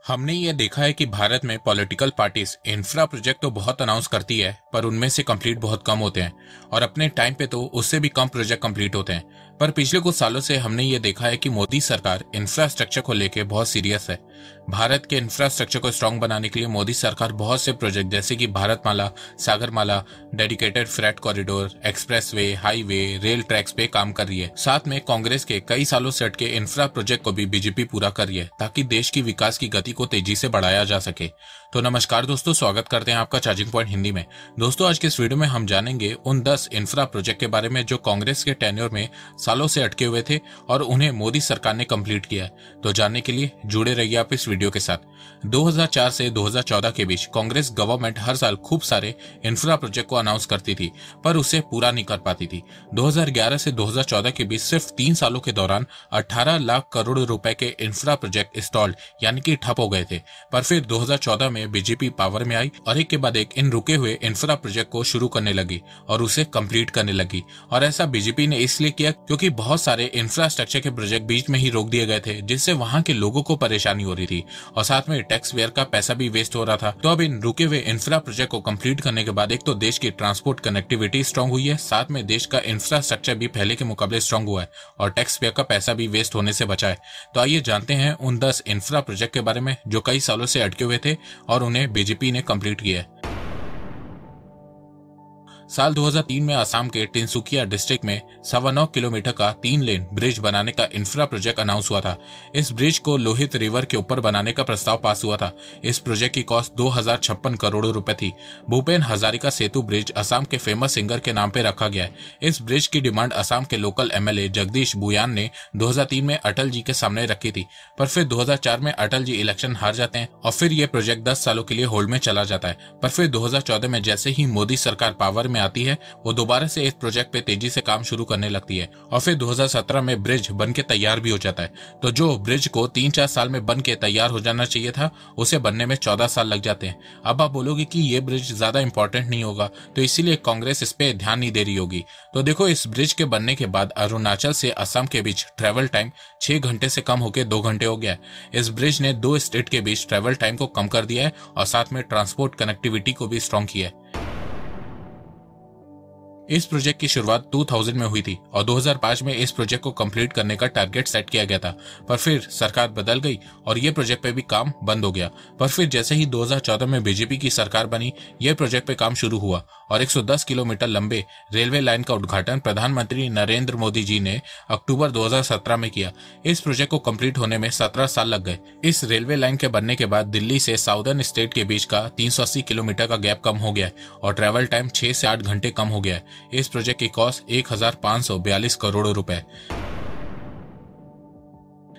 हमने ये देखा है कि भारत में पॉलिटिकल पार्टीज इंफ्रा प्रोजेक्ट तो बहुत अनाउंस करती है, पर उनमें से कंप्लीट बहुत कम होते हैं और अपने टाइम पे तो उससे भी कम प्रोजेक्ट कंप्लीट होते हैं। पर पिछले कुछ सालों से हमने ये देखा है कि मोदी सरकार इंफ्रास्ट्रक्चर को लेकर बहुत सीरियस है। भारत के इंफ्रास्ट्रक्चर को स्ट्रांग बनाने के लिए मोदी सरकार बहुत से प्रोजेक्ट जैसे कि Bharatmala, Sagarmala, dedicated freight corridor, expressway, highway, rail tracks पे काम कर रही है। साथ में कांग्रेस के कई सालों से अटके इंफ्रा प्रोजेक्ट को भी बीजेपी पूरा कर रही है ताकि देश की विकास की गति को तेजी से बढ़ाया जा सके। तो नमस्कार दोस्तों, स्वागत करते हैं आपका चार्जिंग पॉइंट हिंदी में। दोस्तों, आज के इस वीडियो में हम जानेंगे उन 10 इंफ्रा प्रोजेक्ट के बारे में जो कांग्रेस के टेन्योर में सालों से अटके हुए थे और उन्हें मोदी सरकार ने कंप्लीट किया है। तो जानने के लिए जुड़े रहिए आप इस वीडियो के साथ। 2004 से 2014 के बीच कांग्रेस गवर्नमेंट हर साल खूब सारे इंफ्रा प्रोजेक्ट को अनाउंस करती थी, पर उसे पूरा नहीं कर पाती थी। 2011 से 2014 के बीच सिर्फ 3 सालों के दौरान 18 लाख करोड़ रुपए के इंफ्रा प्रोजेक्ट स्टॉल यानी कि ठप हो गए थे। पर फिर 2014 में बीजेपी पावर में आई और एक के बाद एक इन रुके हुए इंफ्रा प्रोजेक्ट को शुरू करने लगी और उसे कंप्लीट करने लगी। और ऐसा बीजेपी ने इसलिए किया क्योंकि बहुत सारे इंफ्रास्ट्रक्चर के प्रोजेक्ट बीच में ही रोक दिए गए थे, जिससे वहां के लोगों को परेशानी हो रही थी और साथ में टैक्स पेयर का पैसा भी वेस्ट हो रहा था। तो अब इन रुके हुए इंफ्रा प्रोजेक्ट को कंप्लीट करने के बाद एक तो देश की ट्रांसपोर्ट कनेक्टिविटी स्ट्रांग हुई है, साथ में देश का इंफ्रास्ट्रक्चर भी पहले के मुकाबले स्ट्रांग हुआ है और टैक्स पेयर का पैसा भी वेस्ट होने से बचा है। तो आइए जानते हैं उन 10 इंफ्रा प्रोजेक्ट के बारे में जो कई सालों से अटके हुए थे और उन्हें बीजेपी ने कंप्लीट किया है। साल 2003 में असम के तिनसुकिया डिस्ट्रिक्ट में 9.25 किलोमीटर का 3 लेन ब्रिज बनाने का इंफ्रा प्रोजेक्ट अनाउंस हुआ था। इस ब्रिज को लोहित रिवर के ऊपर बनाने का प्रस्ताव पास हुआ था। इस प्रोजेक्ट की कॉस्ट 2056 करोड़ रुपए थी। भूपेन हजारिका सेतु ब्रिज असम के फेमस सिंगर के नाम पे रखा गया है। इस ब्रिज की डिमांड असम के लोकल एमएलए जगदीश बुयान ने 2003 में अटल जी के सामने रखी थी, पर फिर 2004 में अटल जी इलेक्शन हार जाते हैं और फिर ये प्रोजेक्ट 10 सालों के लिए होल्ड में चला जाता है। पर फिर 2014 में जैसे ही मोदी सरकार पावर में आती है, वो दोबारा से इस प्रोजेक्ट पे तेजी से काम शुरू करने लगती है और फिर 2017 में ब्रिज बनके तैयार भी हो जाता है। तो जो ब्रिज को 3-4 साल में बन के तैयार हो जाना चाहिए था, उसे बनने में 14 साल लग जाते हैं। अब आप बोलोगे कि ये ब्रिज ज्यादा इंपॉर्टेंट नहीं होगा, तो इसीलिए कांग्रेस इस पे ध्यान नहीं दे रही होगी। तो देखो, इस ब्रिज के बनने के बाद अरुणाचल से असम के बीच ट्रेवल टाइम 6 घंटे से कम होकर 2 घंटे हो गया है। इस ब्रिज ने 2 स्टेट के बीच ट्रेवल टाइम को कम कर दिया है और साथ में ट्रांसपोर्ट कनेक्टिविटी को भी स्ट्रॉन्ग किया है। इस प्रोजेक्ट की शुरुआत 2000 में हुई थी और 2005 में इस प्रोजेक्ट को कंप्लीट करने का टारगेट सेट किया गया था, पर फिर सरकार बदल गई और ये प्रोजेक्ट पे भी काम बंद हो गया। पर फिर जैसे ही 2014 में बीजेपी की सरकार बनी, ये प्रोजेक्ट पे काम शुरू हुआ और 110 किलोमीटर लंबे रेलवे लाइन का उद्घाटन प्रधानमंत्री नरेंद्र मोदी जी ने अक्टूबर 2017 में किया। इस प्रोजेक्ट को कंप्लीट होने में 17 साल लग गए। इस रेलवे लाइन के बनने के बाद दिल्ली से साउदर्न स्टेट के बीच का 380 किलोमीटर का गैप कम हो गया है और ट्रेवल टाइम 6 से 8 घंटे कम हो गया है। इस प्रोजेक्ट की कॉस्ट 1542 करोड़ रुपए।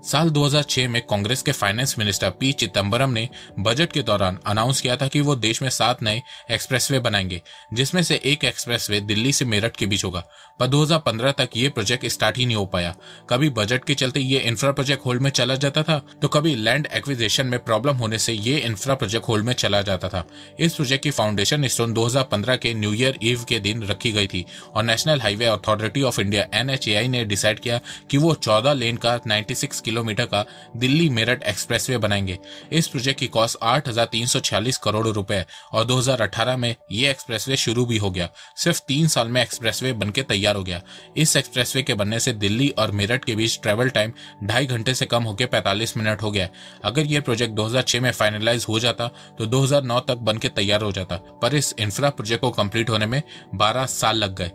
साल 2006 में कांग्रेस के फाइनेंस मिनिस्टर पी चिदम्बरम ने बजट के दौरान अनाउंस किया था कि वो देश में 7 नए एक्सप्रेसवे बनाएंगे, जिसमें से एक एक्सप्रेसवे दिल्ली से मेरठ के बीच होगा। पर 2015 तक ये प्रोजेक्ट स्टार्ट ही नहीं हो पाया। कभी बजट के चलते ये इंफ्रा प्रोजेक्ट होल्ड में चला जाता था, तो कभी लैंड एक्विजिशन में प्रॉब्लम होने से ये इंफ्रा प्रोजेक्ट होल्ड में चला जाता था। इस प्रोजेक्ट की फाउंडेशन स्टोन 2015 के न्यू ईयर ईव के दिन रखी गई थी और national highway authority of India NHAI ने डिसाइड किया कि वो 14 लेन का 96 किलोमीटर का दिल्ली मेरठ एक्सप्रेसवे बनाएंगे। इस प्रोजेक्ट की कॉस्ट 8346 करोड़ रुपए और 2018 में ये एक्सप्रेसवे शुरू भी हो गया। सिर्फ 3 साल में एक्सप्रेसवे बनके तैयार हो गया। इस एक्सप्रेसवे के बनने से दिल्ली और मेरठ के बीच ट्रेवल टाइम 2.5 घंटे से कम होकर 45 मिनट हो गया। अगर ये प्रोजेक्ट 2006 में फाइनलाइज हो जाता तो 2009 तक बनके तैयार हो जाता, पर इस इंफ्रा प्रोजेक्ट को कंप्लीट होने में 12 साल लग गए।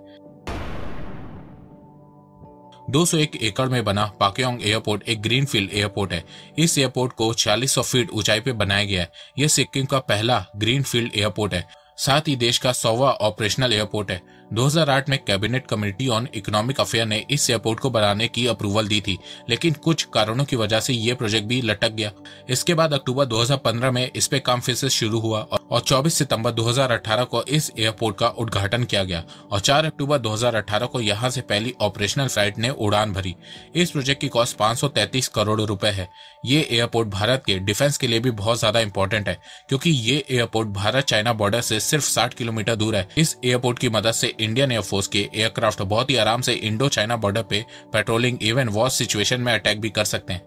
201 एकड़ में बना पाक्योंग एयरपोर्ट एक ग्रीनफील्ड एयरपोर्ट है। इस एयरपोर्ट को 4600 फीट ऊंचाई पे बनाया गया है। यह सिक्किम का पहला ग्रीनफील्ड एयरपोर्ट है, साथ ही देश का 100वां ऑपरेशनल एयरपोर्ट है। 2008 में cabinet committee on economic affair ने इस एयरपोर्ट को बनाने की अप्रूवल दी थी, लेकिन कुछ कारणों की वजह से ये प्रोजेक्ट भी लटक गया। इसके बाद अक्टूबर 2015 में इस पे काम फिर से शुरू हुआ और 24 सितंबर 2018 को इस एयरपोर्ट का उद्घाटन किया गया और 4 अक्टूबर 2018 को यहां से पहली ऑपरेशनल फ्लाइट ने उड़ान भरी। इस प्रोजेक्ट की कॉस्ट 533 करोड़ रुपए है। ये एयरपोर्ट भारत के डिफेंस के लिए भी बहुत ज्यादा इंपॉर्टेंट है, क्योंकि ये एयरपोर्ट भारत चाइना बॉर्डर से सिर्फ 60 किलोमीटर दूर है। इस एयरपोर्ट की मदद से इंडियन एयरफोर्स के एयरक्राफ्ट बहुत ही आराम से इंडो चाइना बॉर्डर पे पेट्रोलिंग, इवन वॉर सिचुएशन में अटैक भी कर सकते हैं।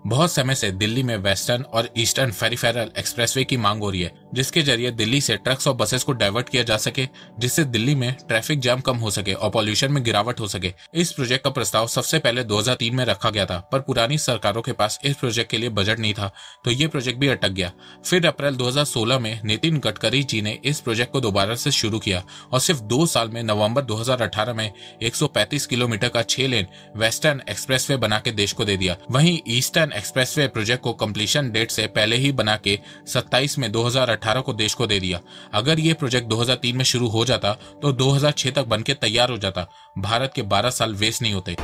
बहुत समय से दिल्ली में वेस्टर्न और ईस्टर्न पेरिफेरल एक्सप्रेसवे की मांग हो रही है, जिसके जरिए दिल्ली से ट्रक्स और बसेस को डाइवर्ट किया जा सके, जिससे दिल्ली में ट्रैफिक जाम कम हो सके और पॉल्यूशन में गिरावट हो सके। इस प्रोजेक्ट का प्रस्ताव सबसे पहले 2003 में रखा गया था, पर पुरानी सरकारों के पास इस प्रोजेक्ट के लिए बजट नहीं था, तो ये प्रोजेक्ट भी अटक गया। फिर अप्रैल 2016 में नितिन गडकरी जी ने इस प्रोजेक्ट को दोबारा से शुरू किया और सिर्फ 2 साल में नवंबर 2018 में 135 किलोमीटर का 6 लेन वेस्टर्न एक्सप्रेसवे बना के देश को दे दिया। वहीं ईस्टर्न एक्सप्रेसवे प्रोजेक्ट को कंप्लीशन डेट से पहले ही बना के 27 में 2018 को देश को दे दिया। अगर ये प्रोजेक्ट 2003 में शुरू हो जाता तो 2006 तक बनके तैयार हो जाता। भारत के 12 साल वेस्ट नहीं होते।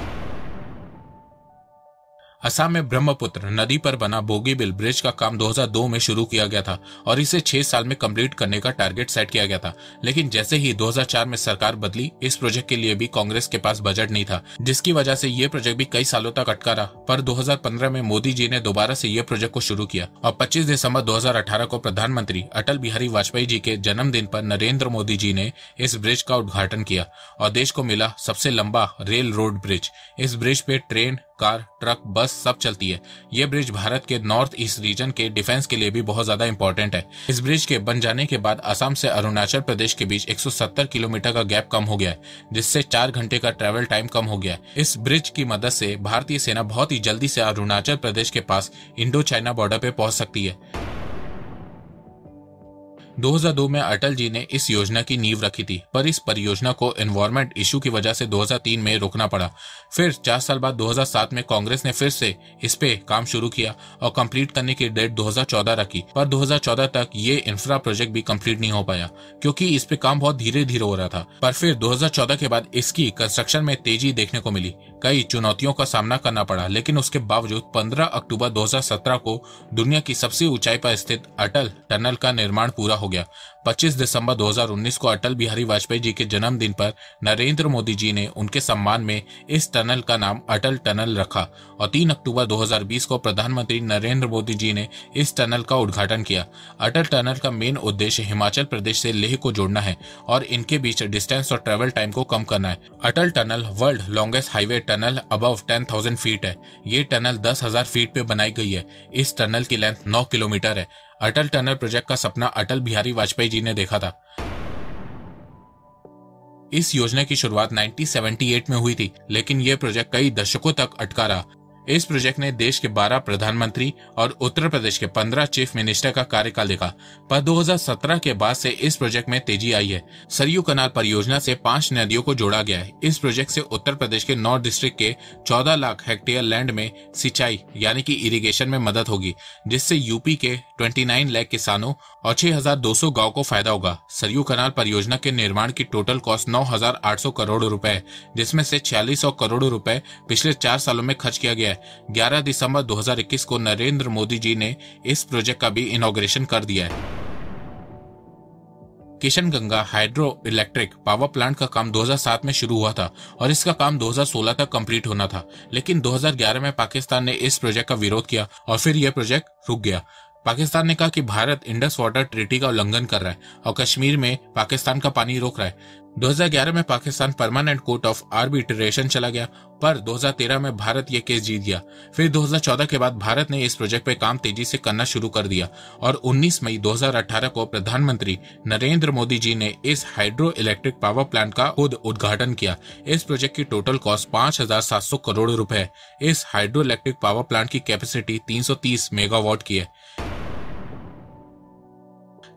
असम में ब्रह्मपुत्र नदी पर बना बोगीबिल ब्रिज का काम 2002 में शुरू किया गया था और इसे 6 साल में कंप्लीट करने का टारगेट सेट किया गया था। लेकिन जैसे ही 2004 में सरकार बदली, इस प्रोजेक्ट के लिए भी कांग्रेस के पास बजट नहीं था, जिसकी वजह से ये प्रोजेक्ट भी कई सालों तक अटका रहा। पर 2015 में मोदी जी ने दोबारा से ये प्रोजेक्ट को शुरू किया और 25 दिसंबर 2018 को प्रधानमंत्री अटल बिहारी वाजपेयी जी के जन्मदिन पर नरेंद्र मोदी जी ने इस ब्रिज का उद्घाटन किया और देश को मिला सबसे लंबा रेल रोड ब्रिज। इस ब्रिज पे ट्रेन, कार, ट्रक, बस सब चलती है। ये ब्रिज भारत के नॉर्थ ईस्ट रीजन के डिफेंस के लिए भी बहुत ज्यादा इंपॉर्टेंट है। इस ब्रिज के बन जाने के बाद असम से अरुणाचल प्रदेश के बीच 170 किलोमीटर का गैप कम हो गया है, जिससे 4 घंटे का ट्रैवल टाइम कम हो गया है। इस ब्रिज की मदद से भारतीय सेना बहुत ही जल्दी से अरुणाचल प्रदेश के पास इंडो चाइना बॉर्डर पे पहुंच सकती है। 2002 में अटल जी ने इस योजना की नींव रखी थी, पर इस परियोजना को एनवायरमेंट इशू की वजह से 2003 में रोकना पड़ा। फिर 4 साल बाद 2007 में कांग्रेस ने फिर से इस पे काम शुरू किया और कंप्लीट करने की डेट 2014 रखी, पर 2014 तक ये इंफ्रा प्रोजेक्ट भी कंप्लीट नहीं हो पाया क्योंकि इस पे काम बहुत धीरे धीरे हो रहा था। पर फिर 2014 के बाद इसकी कंस्ट्रक्शन में तेजी देखने को मिली। कई चुनौतियों का सामना करना पड़ा, लेकिन उसके बावजूद 15 अक्टूबर 2017 को दुनिया की सबसे ऊंचाई पर स्थित अटल टनल का निर्माण पूरा हो गया। 25 दिसंबर 2019 को अटल बिहारी वाजपेयी जी के जन्मदिन पर नरेंद्र मोदी जी ने उनके सम्मान में इस टनल का नाम अटल टनल रखा और 3 अक्टूबर 2020 को प्रधानमंत्री नरेंद्र मोदी जी ने इस टनल का उद्घाटन किया। अटल टनल का मेन उद्देश्य हिमाचल प्रदेश से लेह को जोड़ना है और इनके बीच डिस्टेंस और ट्रेवल टाइम को कम करना है। Atal tunnel world longest highway tunnel above 10,000 feet है। ये टनल 10,000 फीट पे बनाई गई है। इस टनल की लेंथ 9 किलोमीटर है। अटल टनल प्रोजेक्ट का सपना अटल बिहारी वाजपेयी जी ने देखा था। इस योजना की शुरुआत 1978 में हुई थी, लेकिन यह प्रोजेक्ट कई दशकों तक अटका रहा। इस प्रोजेक्ट ने देश के 12 प्रधानमंत्री और उत्तर प्रदेश के 15 चीफ मिनिस्टर का कार्यकाल देखा, पर 2017 के बाद से इस प्रोजेक्ट में तेजी आई है। सरयू कनाल परियोजना से 5 नदियों को जोड़ा गया है। इस प्रोजेक्ट से उत्तर प्रदेश के 9 डिस्ट्रिक्ट के 14 लाख हेक्टेयर लैंड में सिंचाई यानी कि इरिगेशन में मदद होगी, जिससे यूपी के 29 लाख किसानों और 6,200 गांव को फायदा होगा। सरयू कनाल परियोजना के निर्माण की टोटल कॉस्ट 9,800 करोड़ रुपए है, जिसमें से 4600 करोड़ रुपए पिछले 4 सालों में खर्च किया गया है। 11 दिसंबर 2021 को नरेंद्र मोदी जी ने इस प्रोजेक्ट का भी इनॉग्रेशन कर दिया है। Kishanganga hydro electric power plant का काम 2007 में शुरू हुआ था और इसका काम 2016 तक कंप्लीट होना था, लेकिन 2011 में पाकिस्तान ने इस प्रोजेक्ट का विरोध किया और फिर यह प्रोजेक्ट रुक गया। पाकिस्तान ने कहा कि भारत इंडस वाटर ट्रीटी का उल्लंघन कर रहा है और कश्मीर में पाकिस्तान का पानी रोक रहा है। 2011 में Pakistan permanent court of arbitration चला गया, पर 2013 में भारत ये केस जीत गया। फिर 2014 के बाद भारत ने इस प्रोजेक्ट पे काम तेजी से करना शुरू कर दिया और 19 मई 2018 को प्रधानमंत्री नरेंद्र मोदी जी ने इस हाइड्रो इलेक्ट्रिक पावर प्लांट का खुद उद्घाटन किया। इस प्रोजेक्ट की टोटल कॉस्ट 5,700 करोड़ रुपए है। इस हाइड्रो इलेक्ट्रिक पावर प्लांट की कैपेसिटी 330 मेगावाट की है।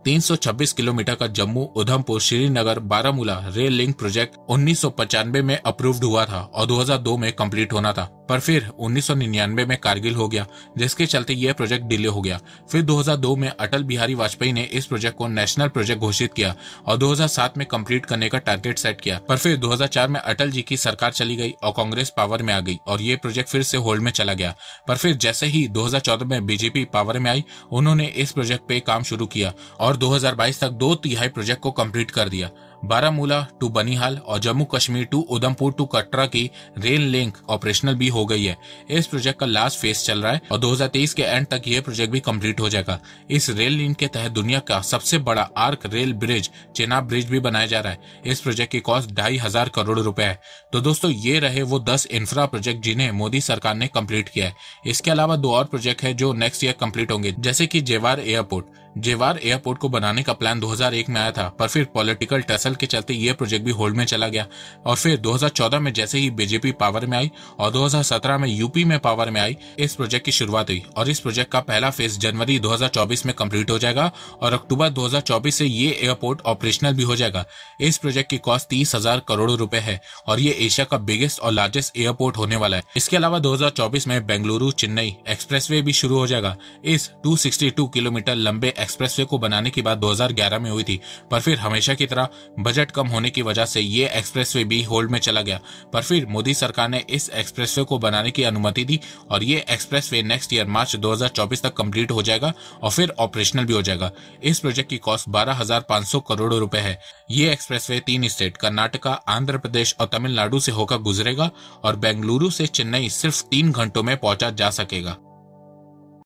326 किलोमीटर का Jammu Udhampur Srinagar Baramulla rail link project 1995 में अप्रूव्ड हुआ था और 2002 में कंप्लीट होना था, पर फिर 1999 में कारगिल हो गया, जिसके चलते यह प्रोजेक्ट डिले हो गया। फिर 2002 में अटल बिहारी वाजपेयी ने इस प्रोजेक्ट को नेशनल प्रोजेक्ट घोषित किया और 2007 में कंप्लीट करने का टारगेट सेट किया, पर फिर 2004 में अटल जी की सरकार चली गई और कांग्रेस पावर में आ गई और ये प्रोजेक्ट फिर से होल्ड में चला गया। पर फिर जैसे ही 2014 में बीजेपी पावर में आई, उन्होंने इस प्रोजेक्ट पे काम शुरू किया और 2022 तक 2/3 प्रोजेक्ट को कंप्लीट कर दिया। बारामूला टू बनिहाल और जम्मू कश्मीर टू उधमपुर टू कटरा की रेल लिंक ऑपरेशनल भी हो गई है। इस प्रोजेक्ट का लास्ट फेज चल रहा है और 2023 के एंड तक ये प्रोजेक्ट भी कंप्लीट हो जाएगा। इस रेल लिंक के तहत दुनिया का सबसे बड़ा arc rail bridge Chenab bridge भी बनाया जा रहा है। इस प्रोजेक्ट की कॉस्ट 2,500 करोड़ रुपए है। तो दोस्तों ये रहे वो 10 इंफ्रा प्रोजेक्ट जिन्हें मोदी सरकार ने कंप्लीट किया है। इसके अलावा 2 और प्रोजेक्ट है जो नेक्स्ट ईयर कंप्लीट होंगे, जैसे कि जेवार एयरपोर्ट। जेवार एयरपोर्ट को बनाने का प्लान 2001 में आया था, पर फिर पॉलिटिकल टसल के चलते ये प्रोजेक्ट भी होल्ड में चला गया। और फिर 2014 में जैसे ही बीजेपी पावर में आई और 2017 में यूपी में पावर में आई, इस प्रोजेक्ट की शुरुआत हुई और इस प्रोजेक्ट का पहला फेज जनवरी 2024 में कंप्लीट हो जाएगा और अक्टूबर 2024 से ये एयरपोर्ट ऑपरेशनल भी हो जाएगा। इस प्रोजेक्ट की कॉस्ट 30,000 करोड़ रुपए है और ये एशिया का बिगेस्ट और लार्जेस्ट एयरपोर्ट होने वाला है। इसके अलावा 2024 में बेंगलुरु चेन्नई एक्सप्रेसवे भी शुरू हो जाएगा। इस 262 किलोमीटर लंबे एक्सप्रेसवे को बनाने की बात 2011 में हुई थी, पर फिर हमेशा की तरह बजट कम होने की वजह से ये एक्सप्रेसवे भी होल्ड में चला गया। पर फिर मोदी सरकार ने इस एक्सप्रेसवे को बनाने की अनुमति दी और ये एक्सप्रेसवे नेक्स्ट ईयर मार्च 2024 तक कंप्लीट हो जाएगा और फिर ऑपरेशनल भी हो जाएगा। इस प्रोजेक्ट की कॉस्ट 12,500 करोड़ रुपए है। ये एक्सप्रेसवे 3 स्टेट कर्नाटका, आंध्र प्रदेश और तमिलनाडु से होकर गुजरेगा और बेंगलुरु से चेन्नई सिर्फ 3 घंटों में पहुंचा जा सकेगा।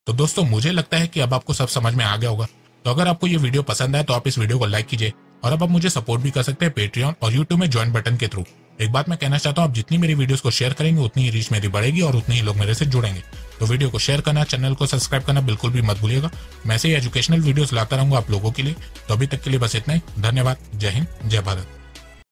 तो दोस्तों मुझे लगता है कि अब आपको सब समझ में आ गया होगा। तो अगर आपको ये वीडियो पसंद आए तो आप इस वीडियो को लाइक कीजिए और अब आप मुझे सपोर्ट भी कर सकते हैं पेट्रियन और यूट्यूब में ज्वाइन बटन के थ्रू। एक बात मैं कहना चाहता हूँ, आप जितनी मेरी वीडियोस को शेयर करेंगे उतनी ही रीच मेरी बढ़ेगी और उतने ही लोग मेरे से जुड़ेंगे। तो वीडियो को शेयर करना, चैनल को सब्सक्राइब करना बिल्कुल भी मत भूलिएगा। मैं ऐसे ही एजुकेशनल वीडियोस लाता रहूंगा आप लोगों के लिए। तो अभी तक के लिए बस इतना ही। धन्यवाद। जय हिंद, जय भारत।